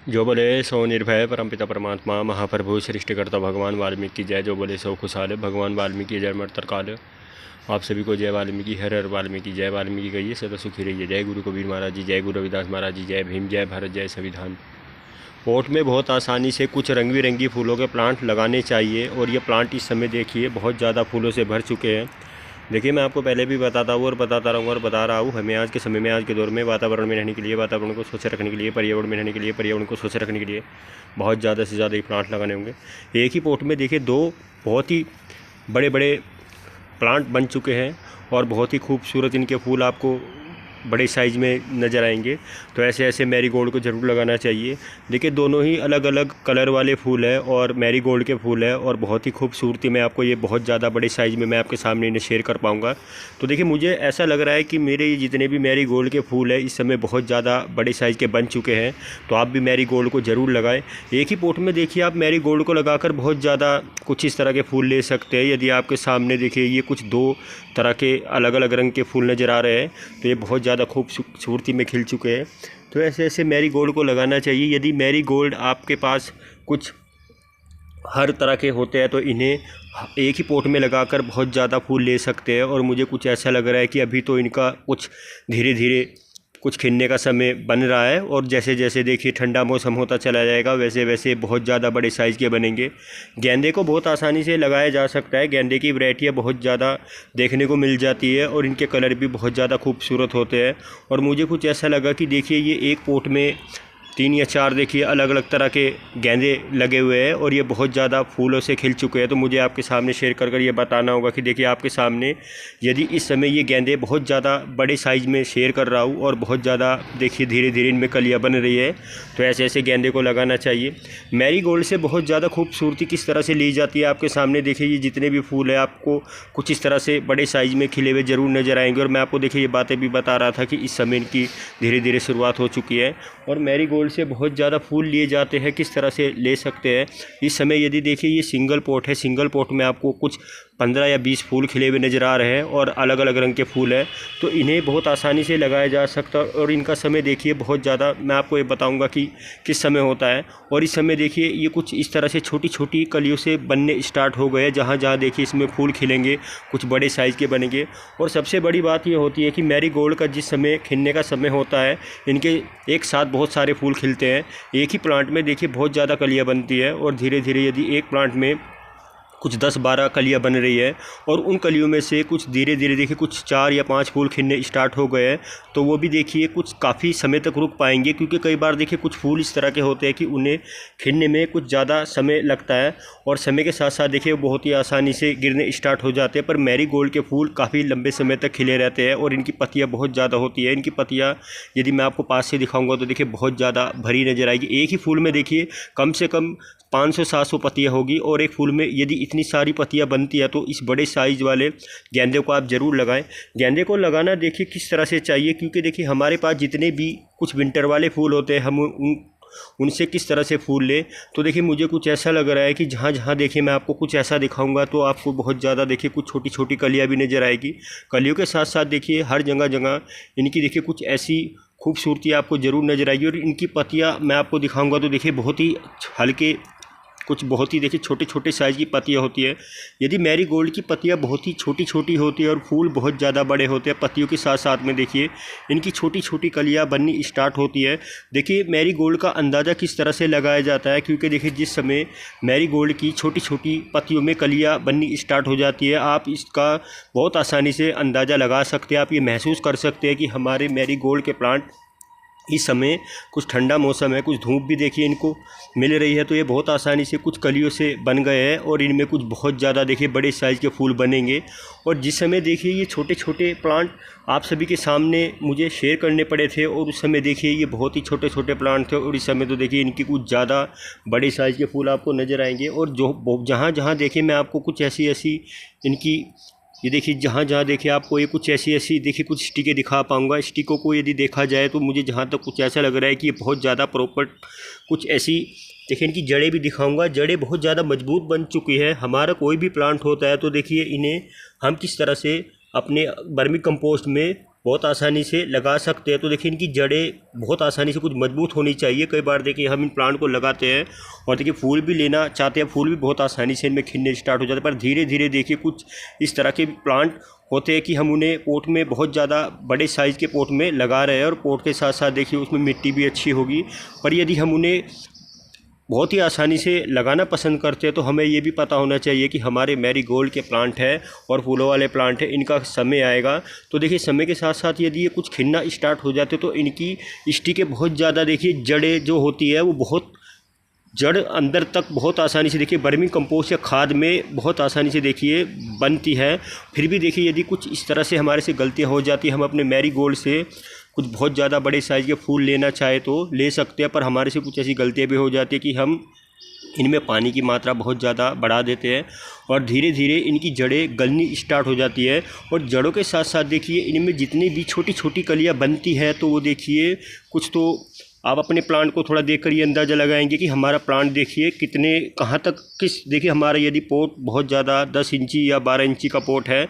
जो बोले सो निर्भय परमपिता परमात्मा महाप्रभु सृष्टिकर्ता भगवान वाल्मीकि की जय। जो बोले सो खुशहाल भगवान वाल्मीकि जय मरतर काल। आप सभी को जय वाल्मीकि, हर हर वाल्मीकि, जय वाल्मीकि कहिए सदा सुखी रहिए। जय गुरु कबीर महाराज जी, जय गुरु रविदास महाराज जी, जय भीम, जय भारत, जय संविधान। पॉट में बहुत आसानी से कुछ रंग बिरंगी फूलों के प्लांट लगाने चाहिए। और ये प्लांट इस समय देखिए बहुत ज़्यादा फूलों से भर चुके हैं। देखिए मैं आपको पहले भी बताता हूँ और बताता रहूँगा और बता रहा हूँ, हमें आज के समय में, आज के दौर में वातावरण में रहने के लिए, वातावरण को स्वच्छ रखने के लिए, पर्यावरण में रहने के लिए, पर्यावरण को स्वच्छ रखने के लिए बहुत ज़्यादा से ज़्यादा प्लांट लगाने होंगे। एक ही पॉट में देखिए दो बहुत ही बड़े बड़े प्लांट बन चुके हैं और बहुत ही खूबसूरत इनके फूल आपको बड़े साइज़ में नज़र आएंगे। तो ऐसे ऐसे मैरीगोल्ड को ज़रूर लगाना चाहिए। देखिए दोनों ही अलग अलग कलर वाले फूल हैं और मैरीगोल्ड के फूल हैं और बहुत ही खूबसूरती में आपको ये बहुत ज़्यादा बड़े साइज़ में मैं आपके सामने इन्हें शेयर कर पाऊँगा। तो देखिए मुझे ऐसा लग रहा है कि मेरे ये जितने भी मैरीगोल्ड के फूल हैं इस समय बहुत ज़्यादा बड़े साइज़ के बन चुके हैं। तो आप भी मैरीगोल्ड को ज़रूर लगाएँ। एक ही पॉट में देखिए आप मैरीगोल्ड को लगाकर बहुत ज़्यादा कुछ इस तरह के फूल ले सकते हैं। यदि आपके सामने देखिए ये कुछ दो तरह के अलग अलग रंग के फूल नज़र आ रहे हैं तो ये बहुत ज़्यादा खूबसूरती में खिल चुके हैं। तो ऐसे ऐसे मैरीगोल्ड को लगाना चाहिए। यदि मैरीगोल्ड आपके पास कुछ हर तरह के होते हैं तो इन्हें एक ही पॉट में लगाकर बहुत ज़्यादा फूल ले सकते हैं। और मुझे कुछ ऐसा लग रहा है कि अभी तो इनका कुछ धीरे धीरे कुछ खिलने का समय बन रहा है और जैसे जैसे देखिए ठंडा मौसम होता चला जाएगा वैसे वैसे बहुत ज़्यादा बड़े साइज़ के बनेंगे। गेंदे को बहुत आसानी से लगाया जा सकता है। गेंदे की वैरायटियाँ बहुत ज़्यादा देखने को मिल जाती है और इनके कलर भी बहुत ज़्यादा खूबसूरत होते हैं। और मुझे कुछ ऐसा लगा कि देखिए ये एक पॉट में 3 या 4 देखिए अलग अलग तरह के गेंदे लगे हुए हैं और ये बहुत ज़्यादा फूलों से खिल चुके हैं। तो मुझे आपके सामने शेयर कर ये बताना होगा कि देखिए आपके सामने यदि इस समय ये गेंदे बहुत ज़्यादा बड़े साइज़ में शेयर कर रहा हूँ और बहुत ज़्यादा देखिए धीरे धीरे इनमें कलियाँ बन रही है। तो ऐसे ऐसे गेंदे को लगाना चाहिए। मैरीगोल्ड से बहुत ज़्यादा खूबसूरती किस तरह से ली जाती है आपके सामने देखिए ये जितने भी फूल हैं आपको कुछ इस तरह से बड़े साइज़ में खिले हुए ज़रूर नज़र आएंगे। और मैं आपको देखिए ये बातें भी बता रहा था कि इस समय इनकी धीरे धीरे शुरुआत हो चुकी है। और मैरीगोल्ड से बहुत ज़्यादा फूल लिए जाते हैं, किस तरह से ले सकते हैं। इस समय यदि देखिए ये सिंगल पॉट है, सिंगल पॉट में आपको कुछ 15 या 20 फूल खिले हुए नज़र आ रहे हैं और अलग अलग रंग के फूल हैं। तो इन्हें बहुत आसानी से लगाया जा सकता है। और इनका समय देखिए बहुत ज़्यादा मैं आपको ये बताऊंगा कि किस समय होता है। और इस समय देखिए ये कुछ इस तरह से छोटी छोटी कलियों से बनने स्टार्ट हो गए। जहाँ जहाँ देखिए इसमें फूल खिलेंगे कुछ बड़े साइज़ के बनेंगे। और सबसे बड़ी बात ये होती है कि मैरीगोल्ड का जिस समय खिलने का समय होता है इनके एक साथ बहुत सारे फूल खिलते हैं। एक ही प्लांट में देखिए बहुत ज़्यादा कलियाँ बनती है और धीरे धीरे यदि एक प्लांट में कुछ 10-12 कलियाँ बन रही है और उन कलियों में से कुछ धीरे धीरे देखिए कुछ 4 या 5 फूल खिलने स्टार्ट हो गए हैं। तो वो भी देखिए कुछ काफ़ी समय तक रुक पाएंगे क्योंकि कई बार देखिए कुछ फूल इस तरह के होते हैं कि उन्हें खिलने में कुछ ज़्यादा समय लगता है और समय के साथ साथ देखिए वो बहुत ही आसानी से गिरने स्टार्ट हो जाते हैं। पर मैरीगोल्ड के फूल काफ़ी लंबे समय तक खिले रहते हैं और इनकी पत्तियाँ बहुत ज़्यादा होती है। इनकी पत्तियाँ यदि मैं आपको पास से दिखाऊँगा तो देखिए बहुत ज़्यादा भरी नज़र आएगी। एक ही फूल में देखिए कम से कम 500-700 पत्तियाँ होगी और एक फूल में यदि इतनी सारी पत्तियाँ बनती है तो इस बड़े साइज़ वाले गेंदे को आप ज़रूर लगाएं। गेंदे को लगाना देखिए किस तरह से चाहिए क्योंकि देखिए हमारे पास जितने भी कुछ विंटर वाले फूल होते हैं हम उनसे किस तरह से फूल ले। तो देखिए मुझे कुछ ऐसा लग रहा है कि जहाँ जहाँ देखिए मैं आपको कुछ ऐसा दिखाऊंगा तो आपको बहुत ज़्यादा देखिए कुछ छोटी छोटी कलियाँ भी नज़र आएगी। कलियों के साथ साथ देखिए हर जगह जगह इनकी देखिए कुछ ऐसी खूबसूरती आपको ज़रूर नज़र आएगी। और इनकी पत्तियाँ मैं आपको दिखाऊंगा तो देखिए बहुत ही हल्के कुछ बहुत ही देखिए छोटे छोटे साइज़ की पत्तियाँ होती है। यदि मैरीगोल्ड की पत्तियाँ बहुत ही छोटी छोटी होती है और फूल बहुत ज़्यादा बड़े होते हैं, पत्तियों के साथ साथ में देखिए इनकी छोटी छोटी कलियाँ बननी स्टार्ट होती है। देखिए मैरीगोल्ड का अंदाज़ा किस तरह से लगाया जाता है क्योंकि देखिए जिस समय मैरीगोल्ड की छोटी छोटी पत्तियों में कलियाँ बननी स्टार्ट हो जाती है आप इसका बहुत आसानी से अंदाज़ा लगा सकते हैं। आप ये महसूस कर सकते हैं कि हमारे मैरीगोल्ड के प्लांट इस समय कुछ ठंडा मौसम है, कुछ धूप भी देखिए इनको मिल रही है तो ये बहुत आसानी से कुछ कलियों से बन गए हैं और इनमें कुछ बहुत ज़्यादा देखिए बड़े साइज़ के फूल बनेंगे। और जिस समय देखिए ये छोटे छोटे प्लांट आप सभी के सामने मुझे शेयर करने पड़े थे और उस समय देखिए ये बहुत ही छोटे छोटे प्लांट थे और इस समय तो देखिए इनकी कुछ ज़्यादा बड़े साइज़ के फूल आपको नज़र आएंगे। और जो जहाँ जहाँ देखिए मैं आपको कुछ ऐसी ऐसी इनकी ये देखिए जहाँ जहाँ देखिए आपको ये कुछ ऐसी ऐसी देखिए कुछ स्टिकें दिखा पाऊँगा। स्टिकों को यदि देखा जाए तो मुझे जहाँ तक कुछ ऐसा लग रहा है कि ये बहुत ज़्यादा प्रॉपर कुछ ऐसी देखिए इनकी जड़ें भी दिखाऊंगा। जड़ें बहुत ज़्यादा मजबूत बन चुकी है। हमारा कोई भी प्लांट होता है तो देखिए इन्हें हम किस तरह से अपने वर्मी कंपोस्ट में बहुत आसानी से लगा सकते हैं। तो देखिए इनकी जड़ें बहुत आसानी से कुछ मजबूत होनी चाहिए। कई बार देखिए हम इन प्लांट को लगाते हैं और देखिए फूल भी लेना चाहते हैं, फूल भी बहुत आसानी से इनमें खिलने स्टार्ट हो जाते हैं, पर धीरे धीरे देखिए कुछ इस तरह के प्लांट होते हैं कि हम उन्हें पोट में बहुत ज़्यादा बड़े साइज़ के पोट में लगा रहे हैं और पोट के साथ साथ देखिए उसमें मिट्टी भी अच्छी होगी। पर यदि हम उन्हें बहुत ही आसानी से लगाना पसंद करते हैं तो हमें ये भी पता होना चाहिए कि हमारे मैरीगोल्ड के प्लांट है और फूलों वाले प्लांट है, इनका समय आएगा। तो देखिए समय के साथ साथ यदि ये कुछ खिलना स्टार्ट हो जाते तो इनकी स्टिकें बहुत ज़्यादा देखिए जड़ें जो होती है वो बहुत जड़ अंदर तक बहुत आसानी से देखिए वर्मी कंपोस्ट या खाद में बहुत आसानी से देखिए बनती है। फिर भी देखिए यदि कुछ इस तरह से हमारे से गलतियां हो जाती है, हम अपने मैरीगोल्ड से कुछ बहुत ज़्यादा बड़े साइज़ के फूल लेना चाहे तो ले सकते हैं, पर हमारे से कुछ ऐसी गलतियां भी हो जाती है कि हम इनमें पानी की मात्रा बहुत ज़्यादा बढ़ा देते हैं और धीरे धीरे इनकी जड़ें गलनी स्टार्ट हो जाती है। और जड़ों के साथ साथ देखिए इनमें जितनी भी छोटी छोटी कलियां बनती हैं तो वो देखिए कुछ तो आप अपने प्लांट को थोड़ा देखकर ये अंदाज़ा लगाएंगे कि हमारा प्लांट देखिए कितने कहाँ तक देखिए हमारा यदि पोट बहुत ज़्यादा 10 इंची या 12 इंची का पोट है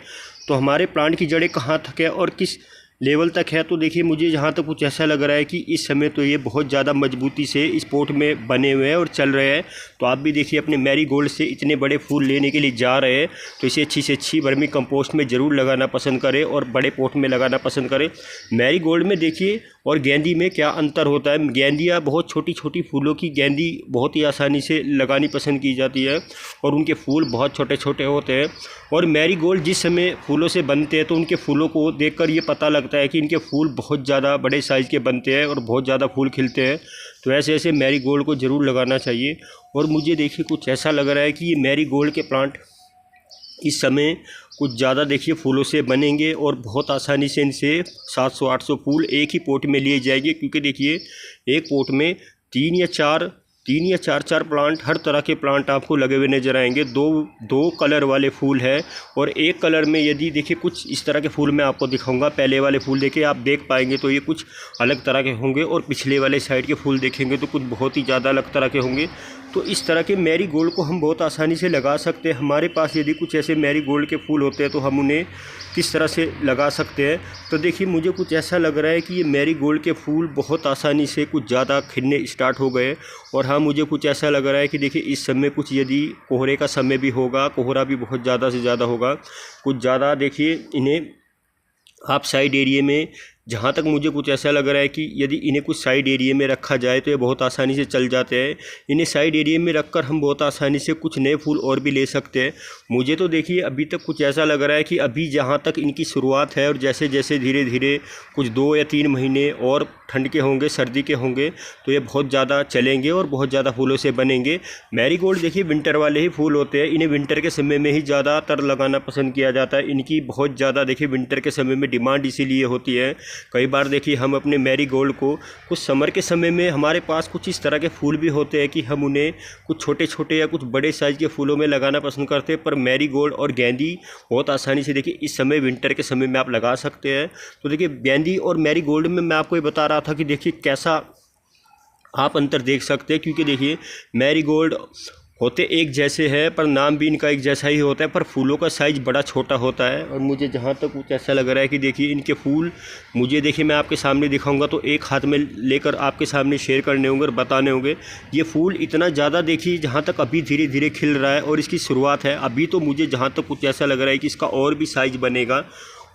तो हमारे प्लांट की जड़ें कहाँ तक है और किस लेवल तक है। तो देखिए मुझे जहाँ तक कुछ ऐसा लग रहा है कि इस समय तो ये बहुत ज़्यादा मजबूती से इस पोट में बने हुए हैं और चल रहे हैं। तो आप भी देखिए अपने मैरीगोल्ड से इतने बड़े फूल लेने के लिए जा रहे हैं तो इसे अच्छी से अच्छी वर्मी कंपोस्ट में ज़रूर लगाना पसंद करें और बड़े पोट में लगाना पसंद करें। मैरीगोल्ड में देखिए और गेंदी में क्या अंतर होता है। गेंदियाँ बहुत छोटी छोटी फूलों की गेंदी बहुत ही आसानी से लगानी पसंद की जाती है और उनके फूल बहुत छोटे छोटे होते हैं। और मैरीगोल्ड जिस समय फूलों से बनते हैं तो उनके फूलों को देखकर ये पता लगता है कि इनके फूल बहुत ज़्यादा बड़े साइज़ के बनते हैं और बहुत ज़्यादा फूल खिलते हैं। तो ऐसे ऐसे मैरीगोल्ड को ज़रूर लगाना चाहिए। और मुझे देखिए कुछ ऐसा लग रहा है कि ये मैरीगोल्ड के प्लांट इस समय कुछ ज़्यादा देखिए फूलों से बनेंगे और बहुत आसानी से इनसे 700-800 फूल एक ही पोट में लिए जाएंगे, क्योंकि देखिए एक पोट में तीन या चार प्लांट, हर तरह के प्लांट आपको लगे हुए नजर आएंगे। दो कलर वाले फूल है और एक कलर में यदि देखिए कुछ इस तरह के फूल मैं आपको दिखाऊंगा। पहले वाले फूल देखिए आप देख पाएंगे तो ये कुछ अलग तरह के होंगे और पिछले वाले साइड के फूल देखेंगे तो कुछ बहुत ही ज़्यादा अलग तरह के होंगे। तो इस तरह के मैरीगोल्ड को हम बहुत आसानी से लगा सकते हैं। हमारे पास यदि कुछ ऐसे मैरीगोल्ड के फूल होते हैं तो हम उन्हें किस तरह से लगा सकते हैं। तो देखिए मुझे कुछ ऐसा लग रहा है कि ये मैरीगोल्ड के फूल बहुत आसानी से कुछ ज़्यादा खिलने स्टार्ट हो गए। और हाँ, मुझे कुछ ऐसा लग रहा है कि देखिए इस समय कुछ यदि कोहरे का समय भी होगा, कोहरा भी बहुत ज़्यादा से ज़्यादा होगा, कुछ ज़्यादा देखिए इन्हें आप साइड एरिया में, जहाँ तक मुझे कुछ ऐसा लग रहा है कि यदि इन्हें कुछ साइड एरिया में रखा जाए तो ये बहुत आसानी से चल जाते हैं। इन्हें साइड एरिया में रखकर हम बहुत आसानी से कुछ नए फूल और भी ले सकते हैं। मुझे तो देखिए अभी तक कुछ ऐसा लग रहा है कि अभी जहाँ तक इनकी शुरुआत है और जैसे जैसे धीरे धीरे कुछ 2 या 3 महीने और ठंड के होंगे, सर्दी के होंगे, तो ये बहुत ज़्यादा चलेंगे और बहुत ज़्यादा फूलों से बनेंगे। मैरीगोल्ड देखिए विंटर वाले ही फूल होते हैं, इन्हें विंटर के समय में ही ज़्यादातर लगाना पसंद किया जाता है। इनकी बहुत ज़्यादा देखिए विंटर के समय में डिमांड इसीलिए होती है। कई बार देखिए हम अपने मैरीगोल्ड को कुछ समर के समय में हमारे पास कुछ इस तरह के फूल भी होते हैं कि हम उन्हें कुछ छोटे छोटे या कुछ बड़े साइज़ के फूलों में लगाना पसंद करते हैं। पर मैरीगोल्ड और गेंदी बहुत आसानी से देखिए इस समय विंटर के समय में आप लगा सकते हैं। तो देखिए गेंदी और मैरीगोल्ड में मैं आपको ये बता रहा था कि देखिए कैसा आप अंतर देख सकते हैं, क्योंकि देखिए मैरीगोल्ड होते एक जैसे हैं पर नाम भी इनका एक जैसा ही होता है, पर फूलों का साइज़ बड़ा छोटा होता है। और मुझे जहाँ तक कुछ ऐसा लग रहा है कि देखिए इनके फूल मुझे देखिए मैं आपके सामने दिखाऊंगा तो एक हाथ में लेकर आपके सामने शेयर करने होंगे और बताने होंगे। ये फूल इतना ज़्यादा देखिए जहाँ तक अभी धीरे धीरे खिल रहा है और इसकी शुरुआत है अभी, तो मुझे जहाँ तक कुछ ऐसा लग रहा है कि इसका और भी साइज़ बनेगा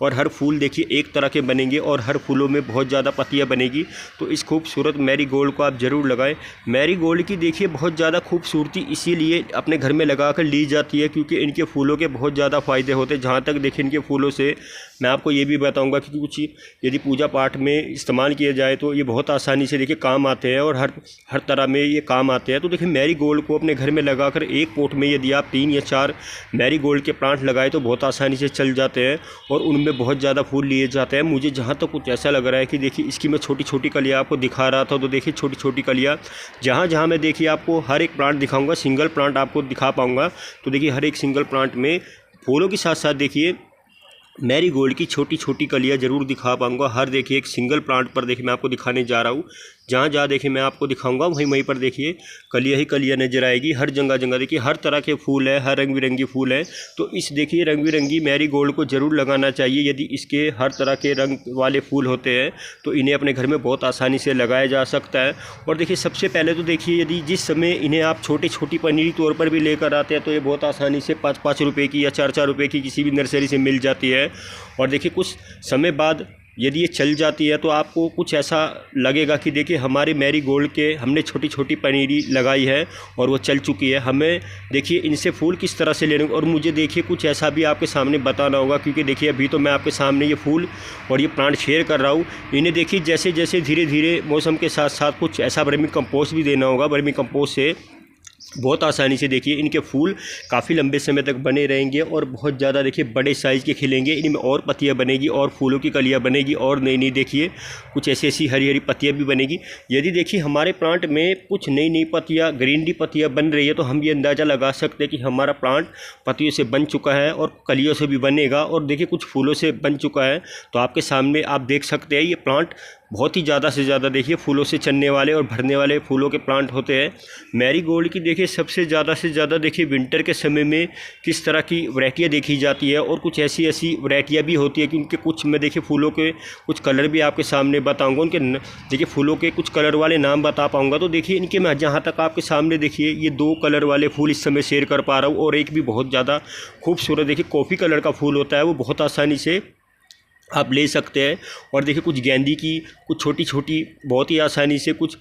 और हर फूल देखिए एक तरह के बनेंगे और हर फूलों में बहुत ज़्यादा पत्तियां बनेगी। तो इस खूबसूरत मैरीगोल्ड को आप ज़रूर लगाएं। मैरीगोल्ड की देखिए बहुत ज़्यादा खूबसूरती इसीलिए अपने घर में लगा कर ली जाती है क्योंकि इनके फूलों के बहुत ज़्यादा फ़ायदे होते हैं। जहाँ तक देखिए इनके फूलों से मैं आपको ये भी बताऊंगा कि कुछ यदि पूजा पाठ में इस्तेमाल किया जाए तो ये बहुत आसानी से देखिए काम आते हैं और हर तरह में ये काम आते हैं। तो देखिए मैरीगोल्ड को अपने घर में लगाकर एक पोट में यदि आप 3 या 4 मैरीगोल्ड के प्लांट लगाए तो बहुत आसानी से चल जाते हैं और उनमें बहुत ज़्यादा फूल लिए जाते हैं। मुझे जहाँ तक कुछ ऐसा लग रहा है कि देखिए इसकी मैं छोटी छोटी कलियाँ आपको दिखा रहा था, तो देखिए छोटी छोटी कलियाँ जहाँ जहाँ मैं देखिए आपको हर एक प्लांट दिखाऊंगा, सिंगल प्लांट आपको दिखा पाऊँगा। तो देखिए हर एक सिंगल प्लांट में फूलों के साथ साथ देखिए मैरीगोल्ड की छोटी छोटी कलियाँ ज़रूर दिखा पाऊँगा। हर देखिए एक सिंगल प्लांट पर देखिए मैं आपको दिखाने जा रहा हूँ जहाँ जहाँ देखिए मैं आपको दिखाऊंगा वहीं वहीं पर देखिए कलियाँ ही कलियाँ नजर आएगी। हर जगह जगह देखिए हर तरह के फूल है, हर रंग बिरंगी फूल है। तो इस देखिए रंग बिरंगी मैरीगोल्ड को ज़रूर लगाना चाहिए। यदि इसके हर तरह के रंग वाले फूल होते हैं तो इन्हें अपने घर में बहुत आसानी से लगाया जा सकता है। और देखिए सबसे पहले तो देखिए यदि जिस समय इन्हें आप छोटी छोटी पनीरी तौर पर भी लेकर आते हैं तो ये बहुत आसानी से 5-5 रुपये की या 4-4 रुपये की किसी भी नर्सरी से मिल जाती है। और देखिए कुछ समय बाद यदि ये चल जाती है तो आपको कुछ ऐसा लगेगा कि देखिए हमारे मैरीगोल्ड के हमने छोटी छोटी पनीरी लगाई है और वो चल चुकी है। हमें देखिए इनसे फूल किस तरह से लेने, और मुझे देखिए कुछ ऐसा भी आपके सामने बताना होगा, क्योंकि देखिए अभी तो मैं आपके सामने ये फूल और ये प्लांट शेयर कर रहा हूँ। इन्हें देखिए जैसे जैसे धीरे धीरे मौसम के साथ साथ कुछ ऐसा वर्मी कंपोस्ट भी देना होगा। वर्मी कंपोस्ट से बहुत आसानी से देखिए इनके फूल काफ़ी लंबे समय तक बने रहेंगे और बहुत ज़्यादा देखिए बड़े साइज़ के खिलेंगे। इनमें और पत्तियां बनेगी और फूलों की कलियां बनेगी और नई नई देखिए कुछ ऐसी ऐसी हरी हरी पत्तियां भी बनेगी। यदि देखिए हमारे प्लांट में कुछ नई नई पत्तियां, ग्रीनरी पत्तियां बन रही है तो हम ये अंदाज़ा लगा सकते हैं कि हमारा प्लांट पत्तियों से बन चुका है और कलियों से भी बनेगा। और देखिए कुछ फूलों से बन चुका है तो आपके सामने आप देख सकते हैं ये प्लांट बहुत ही ज़्यादा से ज़्यादा देखिए फूलों से चलने वाले और भरने वाले फूलों के प्लांट होते हैं। मैरीगोल्ड की देखिए सबसे ज़्यादा से ज़्यादा देखिए विंटर के समय में किस तरह की वैरायटियाँ देखी जाती है और कुछ ऐसी ऐसी वैरायटियाँ भी होती है कि उनके कुछ मैं देखिए फूलों के कुछ कलर भी आपके सामने बताऊँगा। उनके देखिए फूलों के कुछ कलर वाले नाम बता पाऊँगा। तो देखिए इनके मैं जहाँ तक आपके सामने देखिए ये 2 कलर वाले फूल इस समय शेयर कर पा रहा हूँ और एक भी बहुत ज़्यादा खूबसूरत देखिए कॉफ़ी कलर का फूल होता है, वो बहुत आसानी से आप ले सकते हैं। और देखिए कुछ गेंदी की कुछ छोटी छोटी बहुत ही आसानी से कुछ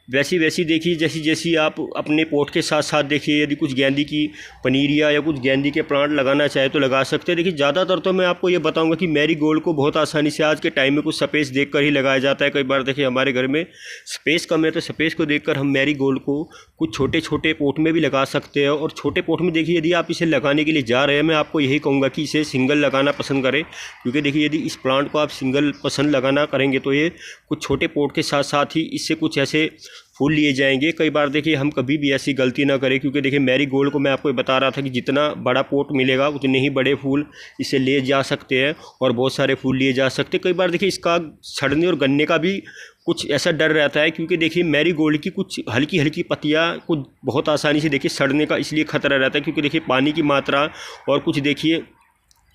वैसी वैसी देखिए जैसी जैसी आप अपने पोट के साथ साथ देखिए यदि कुछ गेंदी की पनीरिया या कुछ गेंदी के प्लांट लगाना चाहे तो लगा सकते हैं। देखिए ज़्यादातर तो मैं आपको ये बताऊंगा कि मैरीगोल्ड को बहुत आसानी से आज के टाइम में कुछ स्पेस देखकर ही लगाया जाता है। कई बार देखिए हमारे घर में स्पेस कम है तो स्पेस को देखकर हम मैरीगोल्ड को कुछ छोटे छोटे पोट में भी लगा सकते हैं। और छोटे पोट में देखिए यदि आप इसे लगाने के लिए जा रहे हैं मैं आपको यही कहूँगा कि इसे सिंगल लगाना पसंद करें, क्योंकि देखिए यदि इस प्लांट को आप सिंगल पसंद लगाना करेंगे तो ये कुछ छोटे पोट के साथ साथ ही इससे कुछ ऐसे फूल लिए जाएंगे। कई बार देखिए हम कभी भी ऐसी गलती ना करें, क्योंकि देखिए मैरीगोल्ड को मैं आपको बता रहा था कि जितना बड़ा पोट मिलेगा उतने ही बड़े फूल इसे ले जा सकते हैं और बहुत सारे फूल लिए जा सकते हैं। कई बार देखिए इसका सड़ने और गलने का भी कुछ ऐसा डर रहता है, क्योंकि देखिए मैरीगोल्ड की कुछ हल्की हल्की पत्तियां कुछ बहुत आसानी से देखिए सड़ने का इसलिए खतरा रहता है, क्योंकि देखिए पानी की मात्रा और कुछ देखिए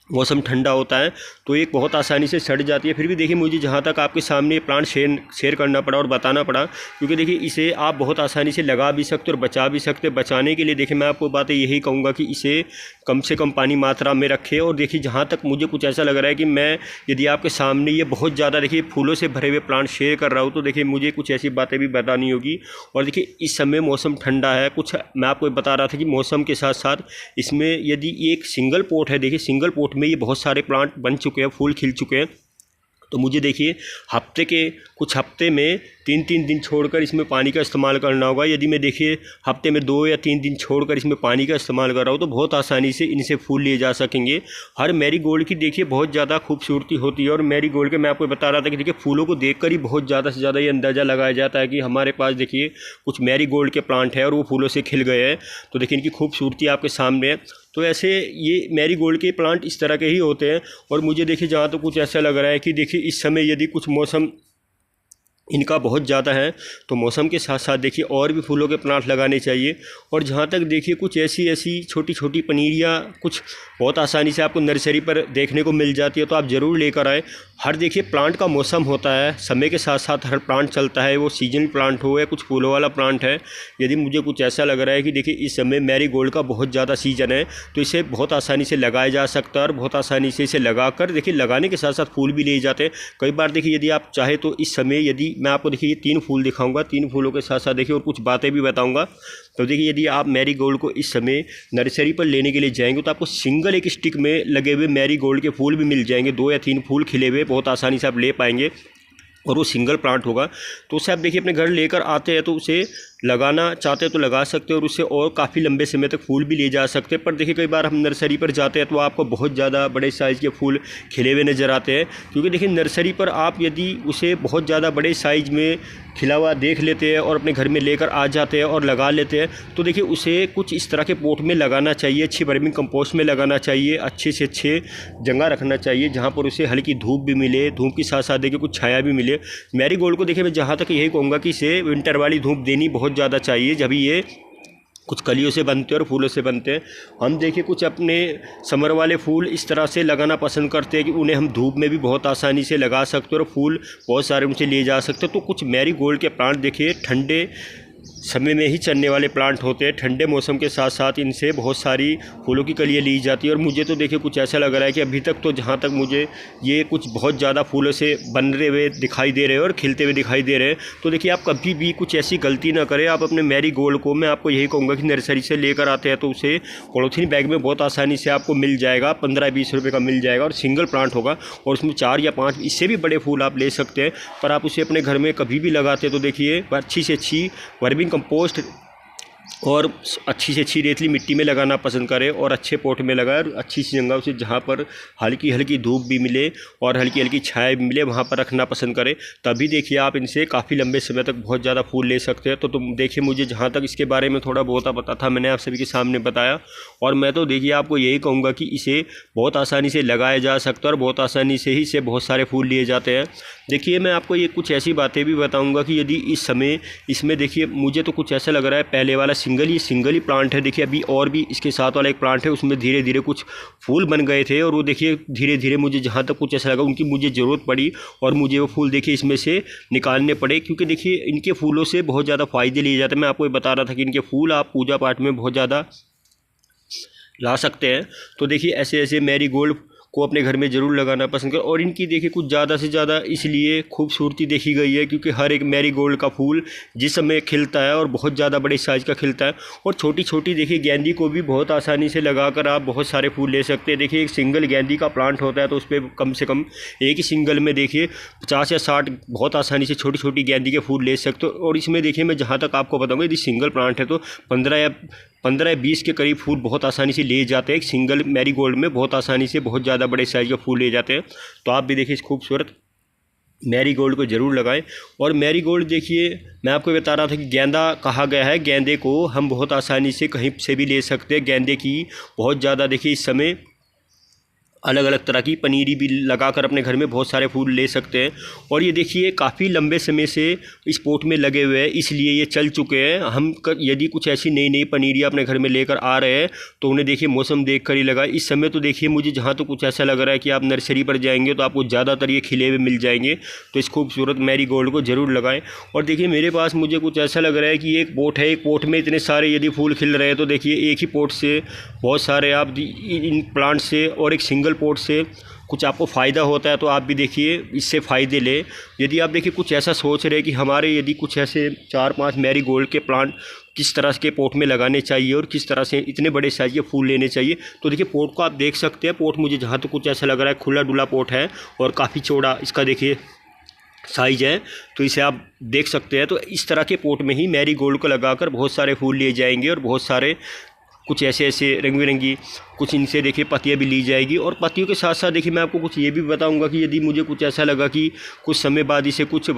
मौसम ठंडा होता है तो एक बहुत आसानी से सड़ जाती है। फिर भी देखिए मुझे जहाँ तक आपके सामने प्लांट शेयर करना पड़ा और बताना पड़ा, क्योंकि देखिए इसे आप बहुत आसानी से लगा भी सकते और बचा भी सकते। बचाने के लिए देखिए मैं आपको बातें यही कहूँगा कि इसे कम से कम पानी मात्रा में रखें। और देखिए जहाँ तक मुझे कुछ ऐसा लग रहा है कि मैं यदि आपके सामने ये बहुत ज़्यादा देखिए फूलों से भरे हुए प्लांट शेयर कर रहा हूँ तो देखिए मुझे कुछ ऐसी बातें भी बतानी होगी। और देखिए इस समय मौसम ठंडा है, कुछ मैं आपको बता रहा था कि मौसम के साथ साथ इसमें यदि एक सिंगल पोट है, देखिए सिंगल पोट में ये बहुत सारे प्लांट बन चुके हैं, फूल खिल चुके हैं। तो मुझे देखिए कुछ हफ्ते में 3-3 दिन छोड़कर इसमें पानी का इस्तेमाल करना होगा। यदि मैं देखिए हफ्ते में 2 या 3 दिन छोड़कर इसमें पानी का इस्तेमाल कर रहा हूँ तो बहुत आसानी से इनसे फूल लिए जा सकेंगे। हर मैरीगोल्ड की देखिए बहुत ज़्यादा खूबसूरती होती है और मैरीगोल्ड के मैं आपको बता रहा था कि देखिए फूलों को देखकर ही बहुत ज़्यादा से ज़्यादा ये अंदाज़ा लगाया जाता है कि हमारे पास देखिए कुछ मैरीगोल्ड के प्लांट है और वो फूलों से खिल गए हैं। तो देखिए इनकी खूबसूरती आपके सामने है। तो ऐसे ये मैरीगोल्ड के प्लांट इस तरह के ही होते हैं। और मुझे देखिए जहाँ तो कुछ ऐसा लग रहा है कि देखिए इस समय यदि कुछ मौसम इनका बहुत ज़्यादा है तो मौसम के साथ साथ देखिए और भी फूलों के प्लांट लगाने चाहिए। और जहाँ तक देखिए कुछ ऐसी ऐसी छोटी छोटी पनीरियाँ कुछ बहुत आसानी से आपको नर्सरी पर देखने को मिल जाती है तो आप ज़रूर लेकर आए। हर देखिए प्लांट का मौसम होता है, समय के साथ साथ हर प्लांट चलता है, वो सीजनल प्लांट हो या कुछ फूलों वाला प्लांट है। यदि मुझे कुछ ऐसा लग रहा है कि देखिए इस समय मैरीगोल्ड का बहुत ज़्यादा सीजन है तो इसे बहुत आसानी से लगाया जा सकता है और बहुत आसानी से इसे लगाकर देखिए लगाने के साथ साथ फूल भी ले जाते हैं। कई बार देखिए यदि आप चाहे तो इस समय यदि मैं आपको देखिए ये 3 फूल दिखाऊंगा, 3 फूलों के साथ साथ देखिए और कुछ बातें भी बताऊंगा। तो देखिए यदि आप मैरीगोल्ड को इस समय नर्सरी पर लेने के लिए जाएंगे तो आपको सिंगल एक स्टिक में लगे हुए मैरीगोल्ड के फूल भी मिल जाएंगे। 2 या 3 फूल खिले हुए बहुत आसानी से आप ले पाएंगे और वो सिंगल प्लांट होगा। तो उसे आप देखिए अपने घर लेकर आते हैं तो उसे लगाना चाहते हैं तो लगा सकते हैं और उससे और काफ़ी लंबे समय तक फूल भी ले जा सकते हैं। पर देखिए कई बार हम नर्सरी पर जाते हैं तो आपको बहुत ज़्यादा बड़े साइज़ के फूल खिले हुए नज़र आते हैं, क्योंकि देखिए नर्सरी पर आप यदि उसे बहुत ज़्यादा बड़े साइज़ में खिला हुआ देख लेते हैं और अपने घर में लेकर आ जाते हैं और लगा लेते हैं, तो देखिए उसे कुछ इस तरह के पोट में लगाना चाहिए, अच्छी वर्मिंग कंपोस्ट में लगाना चाहिए, अच्छे से अच्छे जगह रखना चाहिए जहाँ पर उसे हल्की धूप भी मिले, धूप के साथ साथ देखिए कुछ छाया भी मिले। मैरीगोल्ड को देखिए मैं जहाँ तक यही कहूँगा कि इसे विंटर वाली धूप देनी बहुत ज़्यादा चाहिए, जब ये कुछ कलियों से बनते हैं और फूलों से बनते हैं। हम देखिए कुछ अपने समर वाले फूल इस तरह से लगाना पसंद करते हैं कि उन्हें हम धूप में भी बहुत आसानी से लगा सकते हैं और फूल बहुत सारे उनसे लिए जा सकते हैं। तो कुछ मैरीगोल्ड के प्लांट देखिए ठंडे समय में ही चलने वाले प्लांट होते हैं, ठंडे मौसम के साथ साथ इनसे बहुत सारी फूलों की कलियाँ ली जाती है। और मुझे तो देखिए कुछ ऐसा लग रहा है कि अभी तक तो जहाँ तक मुझे ये कुछ बहुत ज़्यादा फूलों से बन रहे हुए दिखाई दे रहे हैं और खिलते हुए दिखाई दे रहे हैं। तो देखिए आप कभी भी कुछ ऐसी गलती ना करें। आप अपने मैरीगोल्ड को, मैं आपको यही कहूँगा कि नर्सरी से लेकर आते हैं तो उसे पॉलीथीन बैग में बहुत आसानी से आपको मिल जाएगा, 15-20 रुपये का मिल जाएगा और सिंगल प्लांट होगा और उसमें 4 या 5 इससे भी बड़े फूल आप ले सकते हैं। पर आप उसे अपने घर में कभी भी लगाते हैं तो देखिए अच्छी से अच्छी वर्मिंग कंपोस्ट और अच्छी से अच्छी रेतली मिट्टी में लगाना पसंद करें और अच्छे पोट में लगाएं और अच्छी सी जगह उसे जहाँ पर हल्की हल्की धूप भी मिले और हल्की हल्की छाया भी मिले वहाँ पर रखना पसंद करें। तभी देखिए आप इनसे काफ़ी लंबे समय तक बहुत ज़्यादा फूल ले सकते हैं। तो तुम देखिए मुझे जहाँ तक इसके बारे में थोड़ा बहुत पता था मैंने आप सभी के सामने बताया और मैं तो देखिए आपको यही कहूँगा कि इसे बहुत आसानी से लगाया जा सकता है और बहुत आसानी से ही इसे बहुत सारे फूल लिए जाते हैं। देखिए मैं आपको ये कुछ ऐसी बातें भी बताऊँगा कि यदि इस समय इसमें देखिए मुझे तो कुछ ऐसा लग रहा है पहले वाला सिंगल ही प्लांट है। देखिए अभी और भी इसके साथ वाला एक प्लांट है उसमें धीरे धीरे कुछ फूल बन गए थे और वो देखिए धीरे धीरे मुझे जहाँ तक कुछ ऐसा लगा उनकी मुझे ज़रूरत पड़ी और मुझे वो फूल देखिए इसमें से निकालने पड़े, क्योंकि देखिए इनके फूलों से बहुत ज़्यादा फ़ायदे लिए जाते हैं। मैं आपको ये बता रहा था कि इनके फूल आप पूजा पाठ में बहुत ज़्यादा ला सकते हैं। तो देखिए ऐसे ऐसे मैरीगोल्ड को अपने घर में ज़रूर लगाना पसंद करें। और इनकी देखिए कुछ ज़्यादा से ज़्यादा इसलिए खूबसूरती देखी गई है क्योंकि हर एक मैरीगोल्ड का फूल जिस समय खिलता है और बहुत ज़्यादा बड़े साइज़ का खिलता है और छोटी छोटी देखिए गेंदी को भी बहुत आसानी से लगाकर आप बहुत सारे फूल ले सकते हैं। देखिए एक सिंगल गेंदी का प्लांट होता है तो उस पर कम से कम एक ही सिंगल में देखिए 50 या 60 बहुत आसानी से छोटी छोटी गेंदी के फूल ले सकते हो। और इसमें देखिए मैं जहाँ तक आपको बताऊँगा यदि सिंगल प्लांट है तो 15 या 20 के करीब फूल बहुत आसानी से ले जाते हैं। एक सिंगल मैरीगोल्ड में बहुत आसानी से बहुत ज़्यादा बड़े साइज़ के फूल ले जाते हैं। तो आप भी देखिए इस खूबसूरत मैरीगोल्ड को ज़रूर लगाएं। और मैरीगोल्ड देखिए मैं आपको बता रहा था कि गेंदा कहा गया है, गेंदे को हम बहुत आसानी से कहीं से भी ले सकते हैं। गेंदे की बहुत ज़्यादा देखिए इस समय अलग अलग तरह की पनीरी भी लगाकर अपने घर में बहुत सारे फूल ले सकते हैं। और ये देखिए काफ़ी लंबे समय से इस पोट में लगे हुए हैं इसलिए ये चल चुके हैं। हम यदि कुछ ऐसी नई नई पनीरी अपने घर में लेकर आ रहे हैं तो उन्हें देखिए मौसम देख कर ही लगाएं। इस समय तो देखिए मुझे जहाँ तो कुछ ऐसा लग रहा है कि आप नर्सरी पर जाएंगे तो आपको ज़्यादातर ये खिले हुए मिल जाएंगे। तो इस खूबसूरत मैरीगोल्ड को ज़रूर लगाएँ। और देखिए मेरे पास मुझे कुछ ऐसा लग रहा है कि एक पोट है, एक पोट में इतने सारे यदि फूल खिल रहे हैं तो देखिए एक ही पोट से बहुत सारे आप इन प्लांट से और एक सिंगल पोट से कुछ आपको फ़ायदा होता है। तो आप भी देखिए इससे फ़ायदे ले। यदि आप देखिए कुछ ऐसा सोच रहे हैं कि हमारे यदि कुछ ऐसे 4-5 मैरीगोल्ड के प्लांट किस तरह के पोट में लगाने चाहिए और किस तरह से इतने बड़े साइज़ के फूल लेने चाहिए तो देखिए पोट को आप देख सकते हैं। पोट मुझे जहाँ तो कुछ ऐसा लग रहा है खुला डुला पोट है और काफ़ी चौड़ा इसका देखिए साइज है, तो इसे आप देख सकते हैं। तो इस तरह के पोट में ही मैरीगोल्ड को लगाकर बहुत सारे फूल लिए जाएंगे और बहुत सारे कुछ ऐसे ऐसे रंग बिरंगी कुछ इनसे देखिए पत्तियाँ भी ली जाएगी। और पत्तियों के साथ साथ देखिए मैं आपको कुछ ये भी बताऊंगा कि यदि मुझे कुछ ऐसा लगा कि कुछ समय बाद इसे कुछ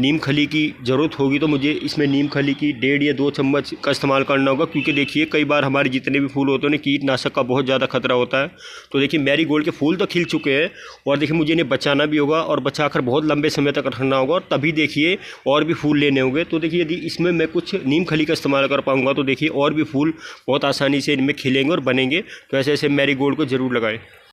नीम खली की ज़रूरत होगी तो मुझे इसमें नीम खली की 1.5 या 2 चम्मच का इस्तेमाल करना होगा, क्योंकि देखिए कई बार हमारे जितने भी फूल होते हैं उन्हें कीटनाशक का बहुत ज़्यादा खतरा होता है। तो देखिए मैरीगोल्ड के फूल तो खिल चुके हैं और देखिए मुझे इन्हें बचाना भी होगा और बचाकर बहुत लंबे समय तक रखना होगा और तभी देखिए और भी फूल लेने होंगे। तो देखिए यदि इसमें मैं कुछ नीम खली का इस्तेमाल कर पाऊँगा तो देखिए और भी फूल बहुत आसानी से इनमें खिलेंगे और बनेंगे। तो ऐसे ऐसे मैरीगोल्ड को ज़रूर लगाएं।